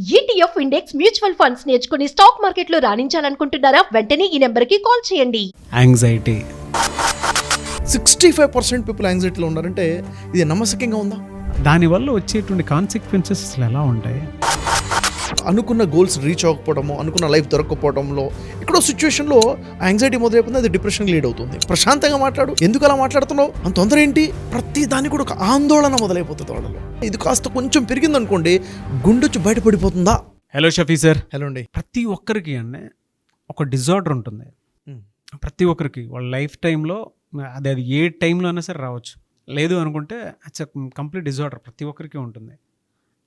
ETF index mutual funds నేర్చుకుని stock మార్కెట్లో రాణించాలనుకుంటున్నారా? వెంటనే ఈ నెంబర్కి కాల్ చేయండి. యాంగ్జైటీ 65% పీపుల్ యాంగ్జైటీలో ఉన్నారంటే ఇది నమ్మశక్యంగా ఉందా? దానివల్ల వచ్చేటువంటి కాన్సిక్వెన్సెస్ అసలు ఎలా ఉంటాయి? అనుకున్న గోల్స్ రీచ్ అవ్వకపోవడము, అనుకున్న లైఫ్ దొరకకపోవడంలో ఎక్కడో సిచ్యువేషన్లో యాంగ్జైటీ మొదలైపోతుంది, అది డిప్రెషన్ లీడ్ అవుతుంది. ప్రశాంతంగా మాట్లాడు, ఎందుకు అలా మాట్లాడుతున్నావు, అంత తొందర ఏంటి, ప్రతి దానికి కూడా ఒక ఆందోళన మొదలైపోతుంది వాళ్ళలో. ఇది కాస్త కొంచెం పెరిగింది అనుకోండి, గుండొచ్చి బయటపడిపోతుందా? Hello Shafi sir. హలో అండి. ప్రతి ఒక్కరికి అండి ఒక డిజార్డర్ ఉంటుంది. ప్రతి ఒక్కరికి వాళ్ళ లైఫ్ టైంలో అది ఏ టైంలో అయినా సరే రావచ్చు. లేదు అనుకుంటే ఇట్స్ కంప్లీట్ డిజార్డర్ ప్రతి ఒక్కరికి ఉంటుంది.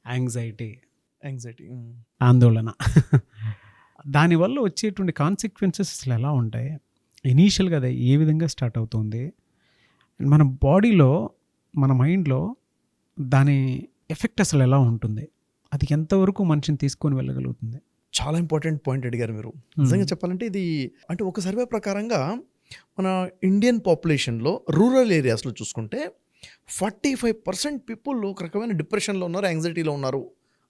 యాంగ్జైటీ, ఆందోళన. దానివల్ల వచ్చేటువంటి కాన్సిక్వెన్సెస్ అసలు ఎలా ఉంటాయి? ఇనీషియల్గా అది ఏ విధంగా స్టార్ట్ అవుతుంది? మన బాడీలో, మన మైండ్లో దాని ఎఫెక్ట్ అసలు ఎలా ఉంటుంది? అది ఎంతవరకు మనిషిని తీసుకొని వెళ్ళగలుగుతుంది? చాలా ఇంపార్టెంట్ పాయింట్ అడిగారు మీరు. నిజంగా చెప్పాలంటే ఇది అంటే ఒక సర్వే ప్రకారంగా మన ఇండియన్ పాపులేషన్లో రూరల్ ఏరియాస్లో చూసుకుంటే 45% పీపుల్ ఒక రకమైన డిప్రెషన్లో ఉన్నారు, యాంగ్జైటీలో ఉన్నారు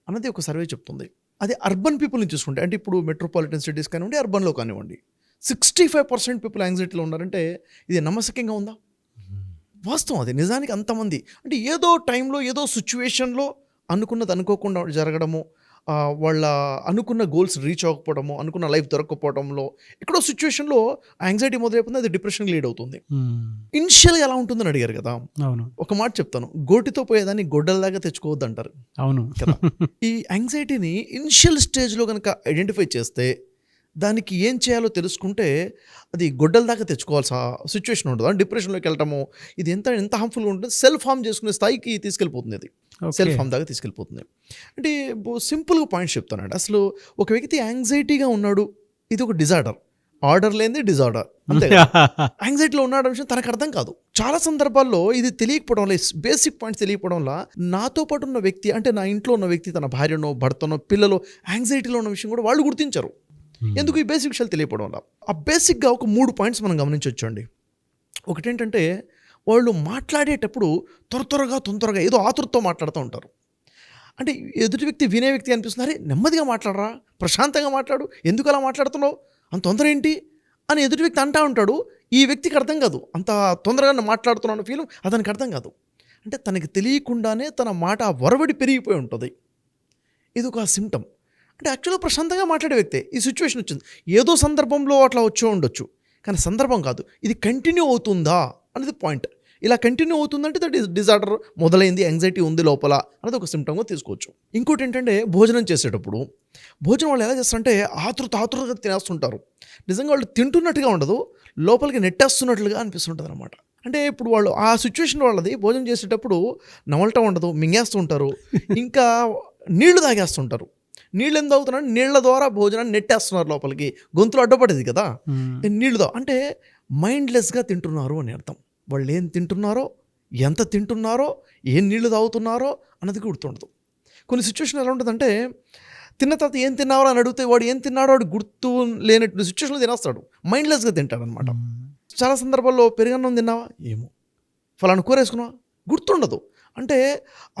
అన్నది ఒక సర్వే చెప్తుంది. అది అర్బన్ పీపుల్ని చూసుకుంటే, అంటే ఇప్పుడు మెట్రోపాలిటన్ సిటీస్ కానివ్వండి, అర్బన్లో కానివ్వండి, 65% పీపుల్ యాంగ్జైటీలో ఉన్నారంటే ఇది నమ్మశక్యంగా ఉందా? వాస్తవం అది. నిజానికి అంతమంది అంటే ఏదో టైంలో ఏదో సిచ్యువేషన్లో అనుకున్నది అనుకోకుండా జరగడము, వాళ్ళ అనుకున్న గోల్స్ రీచ్ అవ్వకపోవడము, అనుకున్న లైఫ్ దొరకకపోవడంలో ఎక్కడో సిచ్యువేషన్లో యాంగ్జైటీ మొదలైపోతుంది, అది డిప్రెషన్ లీడ్ అవుతుంది. ఇనిషియల్గా ఎలా ఉంటుందని అడిగారు కదా. అవును. ఒక మాట చెప్తాను, గోటితో పోయేదాన్ని గొడ్డల్లాగా తెచ్చుకోవద్దు అంటారు. అవును కదా. ఈ యాంగ్జైటీని ఇనిషియల్ స్టేజ్లో కనుక ఐడెంటిఫై చేస్తే, దానికి ఏం చేయాలో తెలుసుకుంటే అది గొడ్డల దాకా తెచ్చుకోవాల్సిన సిచ్యువేషన్ ఉంటుంది. డిప్రెషన్లోకి వెళ్ళటము, ఇది ఎంత హార్మ్ఫుల్గా ఉంటుంది, సెల్ఫ్ హార్మ్ చేసుకునే స్థాయికి తీసుకెళ్ళిపోతుంది. అది సెల్ఫ్ హార్మ్ దాకా తీసుకెళ్ళిపోతుంది. అంటే సింపుల్గా పాయింట్స్ చెప్తానండి. అసలు ఒక వ్యక్తి యాంగ్జైటీగా ఉన్నాడు, ఇది ఒక డిజార్డర్. ఆర్డర్ లేనిది డిజార్డర్, అంతే. యాంగ్జైటీలో ఉన్నాడు విషయం తనకు అర్థం కాదు. చాలా సందర్భాల్లో ఇది తెలియకపోవడం వల్ల, బేసిక్ పాయింట్స్ తెలియకపోవడం వల్ల, నాతో పాటు ఉన్న వ్యక్తి, అంటే నా ఇంట్లో ఉన్న వ్యక్తి, తన భార్యనో భర్తనో పిల్లలు యాంగ్జైటీలో ఉన్న విషయం కూడా వాళ్ళు గుర్తించరు. ఎందుకు? ఈ బేసిక్ విషయాలు తెలియకపోవడం వల్ల. ఆ బేసిక్గా ఒక 3 పాయింట్స్ మనం గమనించవచ్చు అండి. ఒకటేంటంటే, వాళ్ళు మాట్లాడేటప్పుడు తొందరగా ఏదో ఆతృతతో మాట్లాడుతూ ఉంటారు. అంటే ఎదుటి వ్యక్తి వినే వ్యక్తి అనిపిస్తున్నారు, నెమ్మదిగా మాట్లాడరా, ప్రశాంతంగా మాట్లాడు, ఎందుకు అలా మాట్లాడుతున్నావు, అంత తొందర ఏంటి అని ఎదుటి వ్యక్తి అంటూ ఉంటాడు. ఈ వ్యక్తికి అర్థం కాదు, అంత తొందరగా మాట్లాడుతున్నాను ఫీలింగ్ అతనికి అర్థం కాదు. అంటే తనకి తెలియకుండానే తన మాట వరవడి పెరిగిపోయి ఉంటుంది. ఇది ఒక సిమ్టమ్. అంటే యాక్చువల్గా ప్రశాంతంగా మాట్లాడే వ్యక్తే ఈ సిచ్యువేషన్ వచ్చింది. ఏదో సందర్భంలో అట్లా వచ్చి ఉండొచ్చు, కానీ సందర్భం కాదు. ఇది కంటిన్యూ అవుతుందా అనేది పాయింట్. ఇలా కంటిన్యూ అవుతుందంటే దట్ ఈస్ డిజార్డర్ మొదలైంది, యాంగ్జైటీ ఉంది లోపల అనేది ఒక సిమ్టమ్గా తీసుకోవచ్చు. ఇంకోటి ఏంటంటే, భోజనం చేసేటప్పుడు భోజనం వాళ్ళు ఎలా చేస్తారంటే ఆతృతగా తినేస్తుంటారు. నిజంగా వాళ్ళు తింటున్నట్టుగా ఉండదు, లోపలికి నెట్టేస్తున్నట్లుగా అనిపిస్తుంటుంది అనమాట. అంటే ఇప్పుడు వాళ్ళు ఆ సిచ్యువేషన్ వాళ్ళది, భోజనం చేసేటప్పుడు నమలటం ఉండదు, మింగేస్తూ ఉంటారు, ఇంకా నీళ్లు తాగేస్తుంటారు. నీళ్ళు ఎందుకు తాగుతున్నారు? నీళ్ల ద్వారా భోజనాన్ని నెట్టేస్తున్నారు లోపలికి, గొంతులో అడ్డపడేది కదా. నీళ్ళుతో అంటే మైండ్లెస్గా తింటున్నారు అని అర్థం. వాళ్ళు ఏం తింటున్నారో, ఎంత తింటున్నారో, ఏం నీళ్లు తాగుతున్నారో అన్నది గుర్తుండదు. కొన్ని సిచ్యువేషన్ ఎలా ఉంటుందంటే, తిన్న తర్వాత ఏం తిన్నారో అని అడిగితే వాడు ఏం తిన్నాడో వాడు గుర్తు లేనట్టు సిచ్యువేషన్లో తినేస్తాడు, మైండ్లెస్గా తింటాడు అనమాట. చాలా సందర్భాల్లో పెరుగన్నం తిన్నావా, ఏమో, ఫలానా కూర వేసుకున్నావా, గుర్తుండదు. అంటే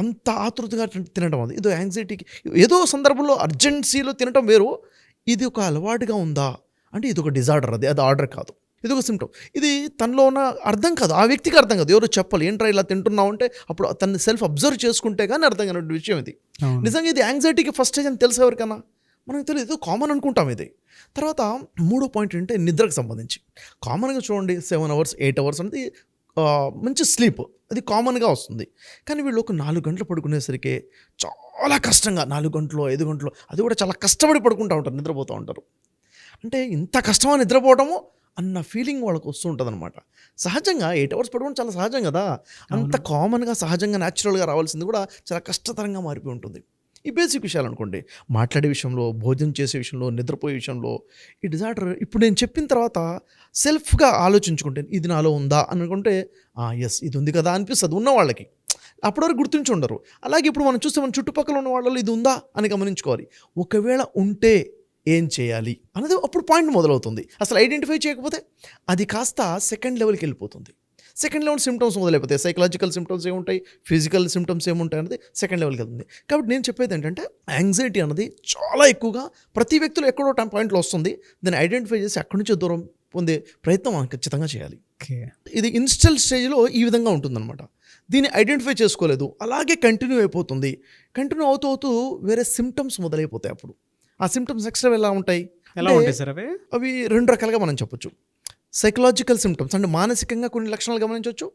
అంత ఆతృతగా తినడం, అది ఏదో యాంగ్జైటీకి, ఏదో సందర్భంలో అర్జెన్సీలో తినటం వేరు. ఇది ఒక అలవాటుగా ఉందా అంటే ఇది ఒక డిజార్డర్, అది ఆర్డర్ కాదు, ఇది ఒక సిమ్టమ్. ఇది తనలో ఉన్న అర్థం కాదు, ఆ వ్యక్తికి అర్థం కాదు. ఎవరో చెప్పాలి, ఏంట్రా ఇలా తింటున్నావు అంటే అప్పుడు తనని సెల్ఫ్ అబ్జర్వ్ చేసుకుంటే కానీ అర్థం కాని విషయం ఇది. నిజంగా ఇది యాంగ్జైటీకి ఫస్ట్ స్టేజ్ అని తెలుసు ఎవరికన్నా, మనకు తెలియదు, ఏదో కామన్ అనుకుంటాం ఇది. తర్వాత 3వ పాయింట్ అంటే నిద్రకు సంబంధించి. కామన్గా చూడండి 7 hours 8 hours అనేది మంచి స్లీప్, అది కామన్గా వస్తుంది. కానీ వీళ్ళు ఒక 4 గంటలు పడుకునేసరికి చాలా కష్టంగా 4 గంటలు 5 గంటలు, అది కూడా చాలా కష్టపడి పడుకుంటూ ఉంటారు, నిద్రపోతూ ఉంటారు. అంటే ఇంత కష్టమా నిద్రపోవటము అన్న ఫీలింగ్ వాళ్ళకు వస్తూ ఉంటుంది అనమాట. సహజంగా 8 hours పడుకోవడం చాలా సహజం కదా. అంత కామన్గా సహజంగా న్యాచురల్గా రావాల్సింది కూడా చాలా కష్టతరంగా మారిపోయి ఉంటుంది. ఈ బేసిక్ విషయాలు అనుకోండి, మాట్లాడే విషయంలో, భోజనం చేసే విషయంలో, నిద్రపోయే విషయంలో, ఈ డిజార్డర్ ఇప్పుడు నేను చెప్పిన తర్వాత సెల్ఫ్గా ఆలోచించుకుంటే ఇది నాలో ఉందా అనుకుంటే ఎస్ ఇది ఉంది కదా అనిపిస్తుంది ఉన్న వాళ్ళకి. అప్పటివరకు గుర్తించి ఉండరు. అలాగే ఇప్పుడు మనం చూస్తే మన చుట్టుపక్కల ఉన్న వాళ్ళలో ఇది ఉందా అని గమనించుకోవాలి. ఒకవేళ ఉంటే ఏం చేయాలి అన్నది అప్పుడు పాయింట్ మొదలవుతుంది. అసలు ఐడెంటిఫై చేయకపోతే అది కాస్త సెకండ్ లెవెల్కి వెళ్ళిపోతుంది. సెకండ్ లెవెల్ సిమ్టమ్స్ మొదలైపోతాయి. సైకలాజికల్ సిమ్టమ్స్ ఏముంటాయి, ఫిజికల్ సిమ్టమ్స్ ఏముంటాయి అనేది సెకండ్ లెవెల్కి వెళ్తుంది. కాబట్టి నేను చెప్పేది ఏంటంటే యాంగ్జైటీ అన్నది చాలా ఎక్కువగా ప్రతి వ్యక్తిలో ఎక్కడో టైం పాయింట్లో వస్తుంది. దాన్ని ఐడెంటిఫై చేసి అక్కడి నుంచి దూరం పొందే ప్రయత్నం మనం ఖచ్చితంగా చేయాలి. ఓకే. ఇది ఇన్స్టల్ స్టేజ్లో ఈ విధంగా ఉంటుందన్నమాట. దీన్ని ఐడెంటిఫై చేసుకోలేదు, అలాగే కంటిన్యూ అయిపోతుంది. కంటిన్యూ అవుతూ అవుతూ వేరే సిమ్టమ్స్ మొదలైపోతాయి. అప్పుడు ఆ సిమ్టమ్స్ ఎక్స్ట్రా ఎలా ఉంటాయి, ఎలా ఉంటాయి సార్ అవి? అవి రెండు రకాలుగా మనం చెప్పొచ్చు. సైకలాజికల్ సిమ్టమ్స్ అంటే మానసికంగా కొన్ని లక్షణాలు గమనించవచ్చు,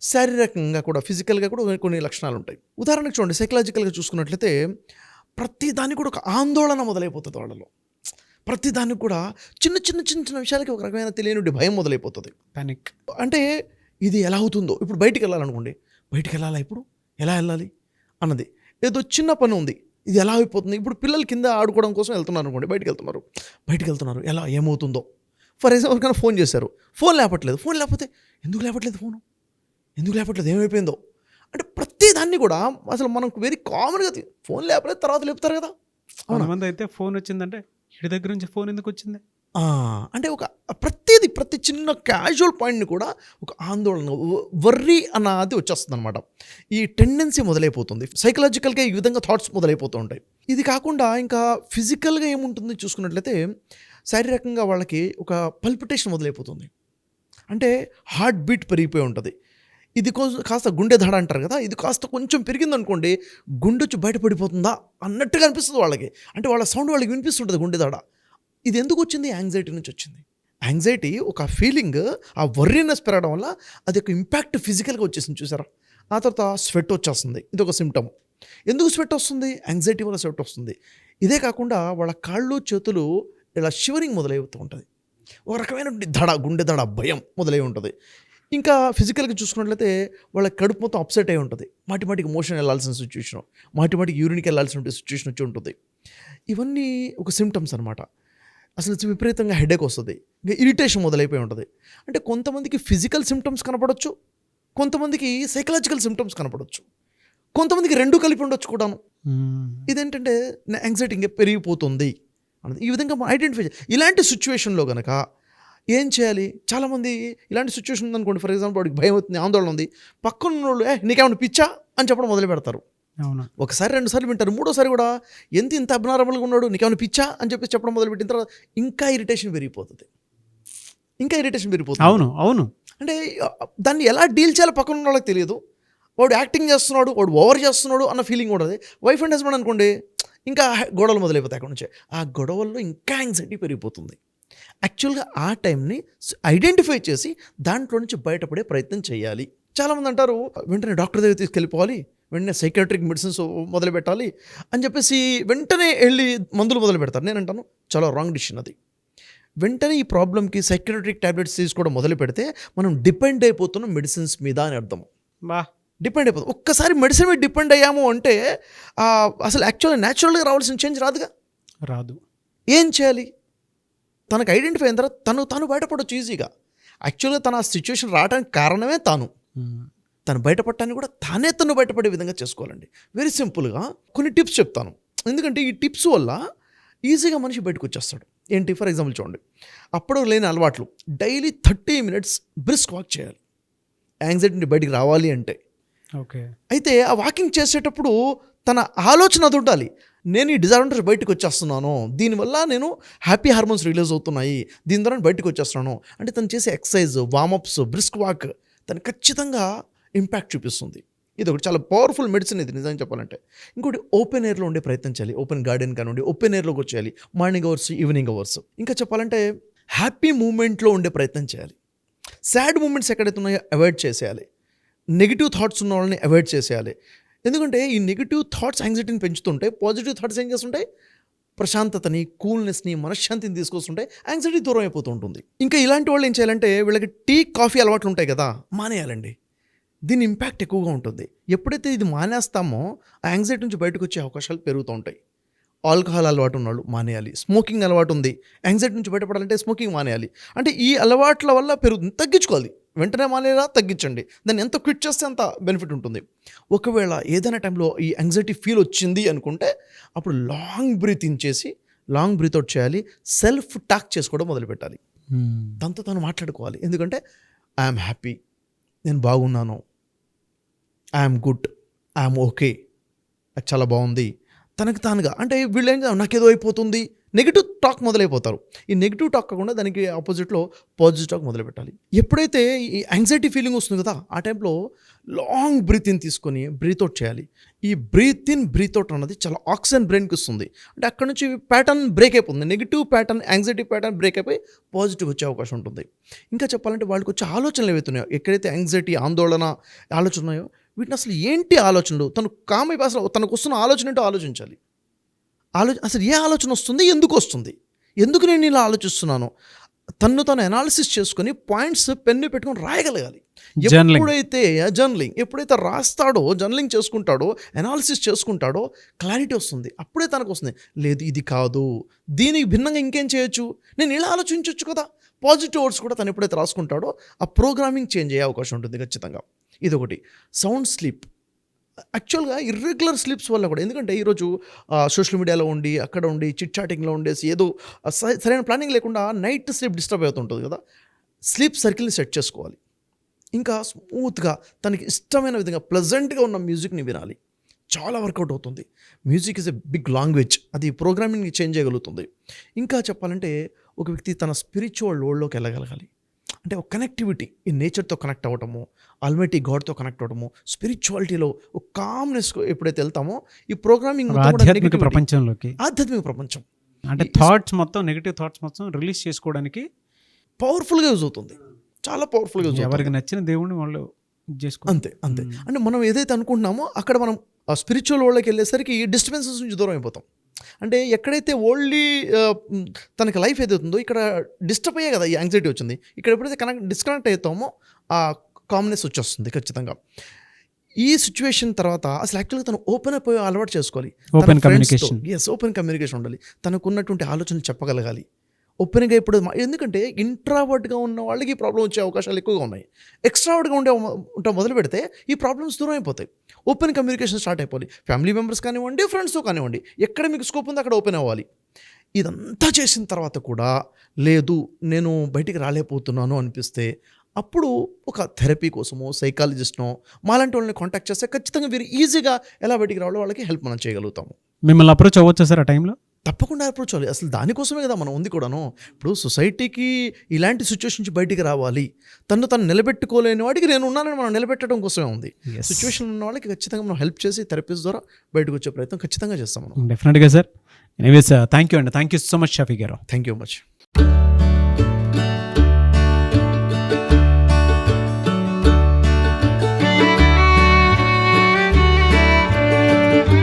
శారీరకంగా కూడా ఫిజికల్గా కూడా కొన్ని లక్షణాలు ఉంటాయి. ఉదాహరణకు చూడండి, సైకలాజికల్గా చూసుకున్నట్లయితే ప్రతి దానికి కూడా ఒక ఆందోళన మొదలైపోతుంది వాళ్ళలో. ప్రతి దానికి కూడా చిన్న చిన్న చిన్న చిన్న విషయాలకి ఒక రకమైన తెలియని భయం మొదలైపోతుంది. పానిక్. అంటే ఇది ఎలా అవుతుందో, ఇప్పుడు బయటికి వెళ్ళాలనుకోండి, బయటికి వెళ్ళాలా, ఇప్పుడు ఎలా వెళ్ళాలి అన్నది, ఏదో చిన్న పని ఉంది, ఇది ఎలా అయిపోతుంది. ఇప్పుడు పిల్లలు కింద ఆడుకోవడం కోసం వెళ్తున్నారు అనుకోండి, బయటికి వెళ్తున్నారు, ఎలా ఏమవుతుందో. ఫర్ ఎగ్జాంపుల్ కన్నా ఫోన్ చేశారు, ఫోన్ లేకపోతే ఎందుకు లేపట్లేదు ఏమైపోయిందో. అంటే ప్రతి దాన్ని కూడా అసలు మనకు వెరీ కామన్గా ఫోన్ లేపలేదు, తర్వాత లేపుతారు కదా. కొంతమంది అయితే ఫోన్ వచ్చిందంటే ఇంటి దగ్గర నుంచి ఫోన్ ఎందుకు వచ్చింది అంటే ఒక ప్రతి చిన్న క్యాజువల్ పాయింట్ని కూడా ఒక ఆందోళన, వర్రీ అన్నది వచ్చేస్తుంది అనమాట. ఈ టెండెన్సీ మొదలైపోతుంది. సైకలాజికల్గా ఈ విధంగా థాట్స్ మొదలైపోతూ ఉంటాయి. ఇది కాకుండా ఇంకా ఫిజికల్గా ఏముంటుంది చూసుకున్నట్లయితే, శారీరకంగా వాళ్ళకి ఒక పల్పిటేషన్ మొదలైపోతుంది. అంటే హార్ట్ బీట్ పెరిగిపోయి ఉంటుంది. ఇది కాస్త గుండె దడ అంటారు కదా, ఇది కాస్త కొంచెం పెరిగిందనుకోండి, గుండె వచ్చి బయటపడిపోతుందా అన్నట్టుగా అనిపిస్తుంది వాళ్ళకి. అంటే వాళ్ళ సౌండ్ వాళ్ళకి వినిపిస్తుంటుంది, గుండె దడ. ఇది ఎందుకు వచ్చింది? యాంగ్జైటీ నుంచి వచ్చింది. యాంగ్జైటీ ఒక ఫీలింగ్, ఆ వర్రీనెస్ పెరగడం వల్ల అది ఒక ఇంపాక్ట్ ఫిజికల్గా వచ్చేసింది, చూసారా. ఆ తర్వాత స్వెట్ వచ్చేస్తుంది, ఇది ఒక సిమ్టమ్. ఎందుకు స్వెట్ వస్తుంది? యాంగ్జైటీ వల్ల స్వెట్ వస్తుంది. ఇదే కాకుండా వాళ్ళ కాళ్ళు చేతులు ఇలా షివరింగ్ మొదలవుతూ ఉంటుంది. ఒక రకమైన గుండె దడ, భయం మొదలై ఉంటుంది. ఇంకా ఫిజికల్గా చూసుకున్నట్లయితే వాళ్ళ కడుపు మొత్తం అప్సెట్ అయి ఉంటుంది. మాటిమాటికి మోషన్ వెళ్ళాల్సిన సిచ్యువేషన్, మాటిమాటికి యూరిన్కి వెళ్ళాల్సిన సిచ్యువేషన్ వచ్చి ఉంటుంది. ఇవన్నీ ఒక సిమ్టమ్స్ అనమాట. అసలు విపరీతంగా హెడేక్ వస్తుంది, ఇంకా ఇరిటేషన్ మొదలైపోయి ఉంటుంది. అంటే కొంతమందికి ఫిజికల్ సిమ్టమ్స్ కనపడవచ్చు, కొంతమందికి సైకలాజికల్ సిమ్టమ్స్ కనపడవచ్చు, కొంతమందికి రెండు కలిపి ఉండొచ్చు కూడాను. ఇదేంటంటే యాంగ్జైటీ ఇంకా పెరిగిపోతుంది అన్నది. ఈ విధంగా ఐడెంటిఫై ఇలాంటి సిచ్యువేషన్లో కనుక ఏం చేయాలి? చాలామంది ఇలాంటి సిచ్యువేషన్ ఉందనుకోండి, ఫర్ ఎగ్జాంపుల్ వాడికి భయం అవుతుంది, ఆందోళన ఉంది, పక్కన వాళ్ళు నీకేమైనా పిచ్చా అని చెప్పడం మొదలు పెడతారు. అవును. ఒకసారి 2 సార్లు వింటారు, 3ఓసారి కూడా ఇంత అబ్నార్మల్గా ఉన్నాడు, నీకేమైనా పిచ్చా అని చెప్పి చెప్పడం మొదలుపెట్టిన తర్వాత ఇంకా ఇరిటేషన్ పెరిగిపోతుంది. అవును. అంటే దాన్ని ఎలా డీల్ చేయాలో పక్కన ఉన్న వాళ్ళకి తెలియదు. వాడు యాక్టింగ్ చేస్తున్నాడు, వాడు ఓవర్ చేస్తున్నాడు అన్న ఫీలింగ్ కూడా. వైఫ్ అండ్ హస్బెండ్ అనుకోండి, ఇంకా గొడవలు మొదలైపోతాయి. అక్కడ నుంచి ఆ గొడవల్లో ఇంకా యాంగ్జైటీ పెరిగిపోతుంది. యాక్చువల్గా ఆ టైంని ఐడెంటిఫై చేసి దాంట్లో నుంచి బయటపడే ప్రయత్నం చేయాలి. చాలామంది అంటారు వెంటనే డాక్టర్ దగ్గర తీసుకెళ్ళిపోవాలి, వెంటనే సైకాట్రిక్ మెడిసిన్స్ మొదలు పెట్టాలి అని చెప్పేసి వెంటనే వెళ్ళి మందులు మొదలు పెడతారు. నేను అంటాను చాలా రాంగ్ డిసిషన్ అది. వెంటనే ఈ ప్రాబ్లమ్కి సైకాట్రిక్ టాబ్లెట్స్ తీసుకోవడం మొదలు పెడితే మనం డిపెండ్ అయిపోతున్నాం మెడిసిన్స్ మీద అని అర్థం. డిపెండ్ అయిపోతాం. ఒక్కసారి మెడిసిన్ మీద డిపెండ్ అయ్యాము అంటే అసలు యాక్చువల్గా న్యాచురల్గా రావాల్సిన చేంజ్ రాదు. ఏం చేయాలి? తనకు ఐడెంటిఫై అయిన తర్వాత తను బయటపడవచ్చు ఈజీగా. యాక్చువల్గా తన ఆ సిచ్యువేషన్ రావడానికి కారణమే తను బయటపడటానికి కూడా తను బయటపడే విధంగా చేసుకోవాలండి. వెరీ సింపుల్గా కొన్ని టిప్స్ చెప్తాను, ఎందుకంటే ఈ టిప్స్ వల్ల ఈజీగా మనిషి బయటకు వచ్చేస్తాడు. ఏంటి? ఫర్ ఎగ్జాంపుల్ చూడండి, అప్పుడు లేని అలవాట్లు. డైలీ 30 minutes బ్రిస్క్ వాక్ చేయాలి యాంగ్జైటీ నుండి బయటికి రావాలి అంటే. ఓకే. అయితే ఆ వాకింగ్ చేసేటప్పుడు తన ఆలోచన అది ఉండాలి, నేను ఈ డిజార్డర్ బయటకు వచ్చేస్తున్నాను, దీనివల్ల నేను హ్యాపీ హార్మోన్స్ రిలీజ్ అవుతున్నాయి, దీని ద్వారా బయటకు వచ్చేస్తున్నాను అంటే తను చేసే ఎక్సర్సైజ్, వార్మప్స్, బ్రిస్క్ వాక్ తను ఖచ్చితంగా ఇంపాక్ట్ చూపిస్తుంది. ఇది ఒకటి చాలా పవర్ఫుల్ మెడిసిన్ ఇది నిజంగా చెప్పాలంటే. ఇంకోటి ఓపెన్ ఎయిర్లో ఉండే ప్రయత్నం చేయాలి. ఓపెన్ గార్డెన్ కానివ్వండి, ఓపెన్ ఎయిర్లోకి వచ్చేయాలి మార్నింగ్ అవర్స్, ఈవినింగ్ అవర్స్. ఇంకా చెప్పాలంటే హ్యాపీ మూమెంట్లో ఉండే ప్రయత్నం చేయాలి. సాడ్ మూమెంట్స్ ఎక్కడైతే ఉన్నాయో అవాయిడ్ చేసేయాలి. నెగిటివ్ థాట్స్ ఉన్న వాళ్ళని అవాయిడ్ చేసేయాలి. ఎందుకంటే ఈ నెగిటివ్ థాట్స్ యాంగ్జైటీని పెంచుతుంటాయి, పాజిటివ్ థాట్స్ ఏం చేస్తుంటాయి? ప్రశాంతతని, కూల్నెస్ని, మనశ్శాంతిని తీసుకొస్తుంటాయి, యాంగ్జైటీ దూరం అయిపోతూ ఉంటుంది. ఇంకా ఇలాంటి వాళ్ళు ఏం చేయాలంటే వీళ్ళకి టీ, కాఫీ అలవాట్లు ఉంటాయి కదా, మానేయాలండి. దీని ఇంపాక్ట్ ఎక్కువగా ఉంటుంది. ఎప్పుడైతే ఇది మానేస్తామో ఆ యాంగ్జైటీ నుంచి బయటకు వచ్చే అవకాశాలు పెరుగుతూ ఉంటాయి. ఆల్కహాల్ అలవాటు ఉన్నాడు మానేయాలి. స్మోకింగ్ అలవాటు ఉంది, యాంగ్జైటీ నుంచి బయటపడాలంటే స్మోకింగ్ మానేయాలి. అంటే ఈ అలవాట్ల వల్ల పెరుగుతుంది, తగ్గించుకోవాలి. వెంటనే మానేలా తగ్గించండి, దాన్ని ఎంత క్విట్ చేస్తే అంత బెనిఫిట్ ఉంటుంది. ఒకవేళ ఏదైనా టైంలో ఈ యాంగ్జైటీ ఫీల్ వచ్చింది అనుకుంటే అప్పుడు లాంగ్ బ్రీత్ ఇన్ చేసి లాంగ్ బ్రీత్ అవుట్ చేయాలి. సెల్ఫ్ టాక్ చేసుకోవడం మొదలుపెట్టాలి. తనతో తను మాట్లాడుకోవాలి. ఎందుకంటే ఐఎమ్ హ్యాపీ, నేను బాగున్నాను, ఐఎమ్ గుడ్, ఐఎమ్ ఓకే, అది చాలా బాగుంది, తనకు తానుగా. అంటే వీళ్ళు ఏం చేస్తారు, నాకేదో అయిపోతుంది, నెగిటివ్ టాక్ మొదలైపోతారు. ఈ నెగిటివ్ టాక్ కాకుండా దానికి ఆపోజిట్లో పాజిటివ్ టాక్ మొదలు పెట్టాలి. ఎప్పుడైతే ఈ యాంగ్జైటీ ఫీలింగ్ వస్తుంది కదా, ఆ టైంలో లాంగ్ బ్రీత్ ఇన్ తీసుకొని బ్రీత్ అవుట్ చేయాలి. ఈ బ్రీత్ ఇన్ బ్రీత్ అవుట్ అన్నది చాలా ఆక్సిజన్ బ్రెయిన్కి వస్తుంది. అంటే అక్కడ నుంచి ప్యాటర్న్ బ్రేక్ అయిపోతుంది. Negative pattern, anxiety pattern break అయిపోయి పాజిటివ్ వచ్చే అవకాశం ఉంటుంది. ఇంకా చెప్పాలంటే వాళ్ళకి వచ్చే ఆలోచనలు ఏవైతున్నాయో, ఎక్కడైతే యాంగ్జైటీ, ఆందోళన ఆలోచన ఉన్నాయో, వీటిని అసలు ఏంటి ఆలోచనలు, తను కామ్ అయిపోయి అసలు తనకు వస్తున్న ఆలోచన ఏంటో ఆలోచించాలి. అసలు ఏ ఆలోచన వస్తుంది, ఎందుకు వస్తుంది, ఎందుకు నేను ఇలా ఆలోచిస్తున్నాను, తను అనాలిసిస్ చేసుకొని పాయింట్స్ పెన్ను పెట్టుకొని రాయగలగాలి. ఎప్పుడైతే ఎప్పుడైతే రాస్తాడో, జర్నలింగ్ చేసుకుంటాడో, అనాలిసిస్ చేసుకుంటాడో క్లారిటీ వస్తుంది. అప్పుడే తనకు వస్తుంది, లేదు ఇది కాదు, దీనికి భిన్నంగా ఇంకేం చేయొచ్చు, నేను ఇలా ఆలోచించవచ్చు కదా. పాజిటివ్ వర్డ్స్ కూడా తను ఎప్పుడైతే రాసుకుంటాడో ఆ ప్రోగ్రామింగ్ చేంజ్ అయ్యే అవకాశం ఉంటుంది ఖచ్చితంగా. ఇదొకటి. Sound sleep. యాక్చువల్గా ఇర్రెగ్యులర్ స్లీప్స్ వల్ల కూడా, ఎందుకంటే ఈరోజు సోషల్ మీడియాలో ఉండి, అక్కడ ఉండి, చిట్ చాటింగ్లో ఉండేసి ఏదో సరైన ప్లానింగ్ లేకుండా నైట్ స్లీప్ డిస్టర్బ్ అవుతుంటుంది కదా. స్లీప్ సర్కిల్ని సెట్ చేసుకోవాలి. ఇంకా స్మూత్గా తనకి ఇష్టమైన విధంగా ప్లెజెంట్గా ఉన్న మ్యూజిక్ని వినాలి. చాలా వర్కౌట్ అవుతుంది. Music is a big language, అది ప్రోగ్రామింగ్ని చేంజ్ చేయగలుగుతుంది. ఇంకా చెప్పాలంటే ఒక వ్యక్తి తన స్పిరిచువల్ వరల్డ్లోకి వెళ్ళగలగాలి. అంటే ఒక కనెక్టివిటీ, ఈ నేచర్తో కనెక్ట్ అవ్వటము, ఆల్మైటీ గాడ్తో కనెక్ట్ అవ్వటము, స్పిరిచువాలిటీలో ఒక కామ్నెస్ ఎప్పుడైతే వెళ్తామో, ఈ ప్రోగ్రామింగ్ ఆధ్యాత్మిక ప్రపంచంలోకి, ఆధ్యాత్మిక ప్రపంచం అంటే థాట్స్ మొత్తం, నెగిటివ్ థాట్స్ మొత్తం రిలీజ్ చేసుకోవడానికి పవర్ఫుల్గా యూజ్ అవుతుంది. చాలా పవర్ఫుల్గా యూజ్ అవుతుంది. ఎవరికి నచ్చిన దేవుడిని వాళ్ళు చేసుకో. అంతే. అంటే మనం ఏదైతే అనుకుంటున్నామో అక్కడ మనం ఆ స్పిరిచువల్ వరల్డ్కి వెళ్ళేసరికి డిస్టర్బెన్సెస్ నుంచి దూరం అయిపోతాం. అంటే ఎక్కడైతే ఓన్లీ తనకి లైఫ్ ఏదవుతుందో ఇక్కడ డిస్టర్బ్ అయ్యే కదా ఈ యాంగ్జైటీ వచ్చింది. ఇక్కడ ఎప్పుడైతే డిస్కనెక్ట్ అవుతామో ఆ కామ్నెస్ వచ్చేస్తుంది ఖచ్చితంగా. ఈ సిచ్యువేషన్ తర్వాత అసలు యాక్చువల్గా తను ఓపెన్ అయిపోయి అలవాటు చేసుకోవాలి. Open communication. ఓపెన్ కమ్యూనికేషన్ ఉండాలి. తనకు ఉన్నటువంటి ఆలోచనలు చెప్పగలగాలి ఓపెన్గా. ఇప్పుడు ఎందుకంటే ఇంట్రావర్ట్గా ఉన్న వాళ్ళకి ప్రాబ్లం వచ్చే అవకాశాలు ఎక్కువగా ఉన్నాయి. ఎక్స్ట్రావర్ట్గా ఉంటే మొదలు పెడితే ఈ ప్రాబ్లమ్స్ దూరం అయిపోతాయి. ఓపెన్ కమ్యూనికేషన్ స్టార్ట్ అయిపోవాలి. ఫ్యామిలీ మెంబర్స్ కానివ్వండి, ఫ్రెండ్స్తో కానివ్వండి, ఎక్కడ మీకు స్కోప్ ఉందో అక్కడ ఓపెన్ అవ్వాలి. ఇదంతా చేసిన తర్వాత కూడా లేదు నేను బయటికి రాలేకపోతున్నాను అనిపిస్తే అప్పుడు ఒక థెరపీ కోసమో, సైకాలజిస్ట్నో మాలాంటి వాళ్ళని కాంటాక్ట్ చేస్తే ఖచ్చితంగా వీరు ఈజీగా ఎలా బయటికి రావాలో వాళ్ళకి హెల్ప్ మనం చేయగలుగుతాము. మిమ్మల్ని అప్రోచ్ అవ్వచ్చు సార్ ఆ టైంలో? తప్పకుండా అప్రోచ్ అవ్వాలి. అసలు దానికోసమే కదా మనం ఉంది కూడాను. ఇప్పుడు సొసైటీకి ఇలాంటి సిచ్యువేషన్ నుంచి బయటికి రావాలి, తను నిలబెట్టుకోలేని వాడికి నేను ఉన్నానని మనం నిలబెట్టడం కోసమే ఉంది. సిచ్యువేషన్ ఉన్న వాళ్ళకి ఖచ్చితంగా మనం హెల్ప్ చేసి థెరపీస్ ద్వారా బయటకు వచ్చే ప్రయత్నం ఖచ్చితంగా చేస్తాం మనం. డెఫినెట్గా సార్. ఎనీవేస్ థ్యాంక్ యూ అండి. Thank you so much Shafi garu. Thank you much.